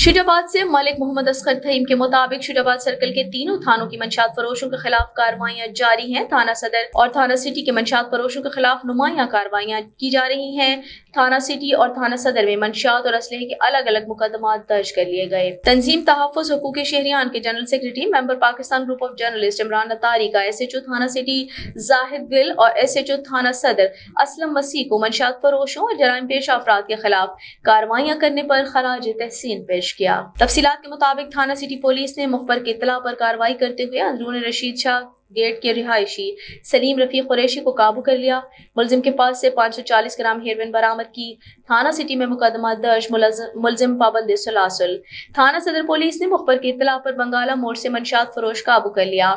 शुजाबाद से मलिक मोहम्मद असगर तहीम के मुताबिक शुजाबाद सर्कल के तीनों थानों की मंशात फरोशों के खिलाफ कार्रवाइयां जारी हैं। थाना सदर और थाना सिटी के मंशात फरोशों के खिलाफ नुमाया कार्रवाइयां की जा रही हैं। थाना सिटी और थाना सदर में मंशात और असलहे के अलग अलग मुकदमात दर्ज कर लिए गए। तंजीम तहफ़्फ़ुज़ हुकूक़ शहरियान के general secretary member Pakistan group of journalist Imran Attari का SHO थाना सिटी जाहिद गिल और SHO थाना सदर असलम मसीह को मंशात फरोशों और जराइम पेश अफराद के खिलाफ कार्रवाइयां करने पर खराज तहसीन पेश किया। तफसीलात के मुताबिक थाना सिटी पुलिस ने मुखबर की इत्तला पर कार्रवाई करते हुए अंदरून रशीद शाह गेट के रिहायशी सलीम रफीक कुरैशी को काबू कर लिया। मुलजिम के पास से 540 ग्राम हेरोइन बरामद की। थाना सिटी में मुकदमा दर्ज, मुलजिम पाबंद सलासल। थाना सदर पुलिस ने मुखबर की इत्तला पर बंगाला मोड़ से मंशात फरोश काबू कर लिया।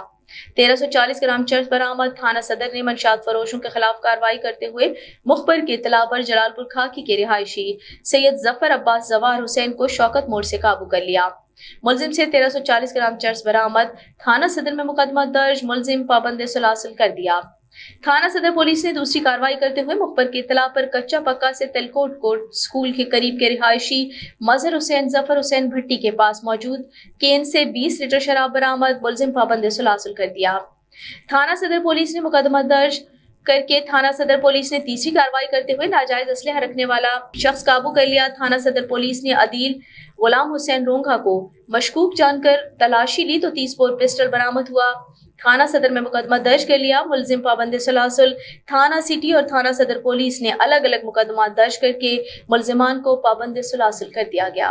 1340 ग्राम चर्च बरामद। थाना सदर ने मंशात फरोशों के खिलाफ कार्रवाई करते हुए मुखबर की इत्तला पर जलालपुर खाकी के रिहायशी सैयद जफर अब्बास जवार हुसैन को शौकत मोड़ से काबू कर लिया। मुलजिम से 1340 ग्राम चर्च बरामद। थाना सदर में मुकदमा दर्ज, मुलजिम पाबंद सलासल कर दिया। थाना सदर पुलिस ने दूसरी कार्रवाई करते हुए मुखबर की इत्तला पर कच्चा पक्का से तलकोट कोट स्कूल के करीब के रिहायशी मजहर हुसैन जफर हुसैन भट्टी के पास मौजूद केन से 20 लीटर शराब बरामद, मुलजिम पाबंद सलासल कर दिया। थाना सदर पुलिस ने मुकदमा दर्ज करके थाना सदर पुलिस ने तीसरी कार्रवाई करते हुए नाजायज असलहा रखने वाला शख्स काबू कर लिया। थाना सदर पुलिस ने अदील गुलाम हुसैन रोंघा को मशकूक जानकर तलाशी ली तो 30 बोर पिस्टल बरामद हुआ। थाना सदर में मुकदमा दर्ज कर लिया। मुलजिम पाबंद सलासल। थाना सिटी और थाना सदर पुलिस ने अलग अलग मुकदमा दर्ज करके मुलजिमान को पाबंद सलासल कर दिया गया।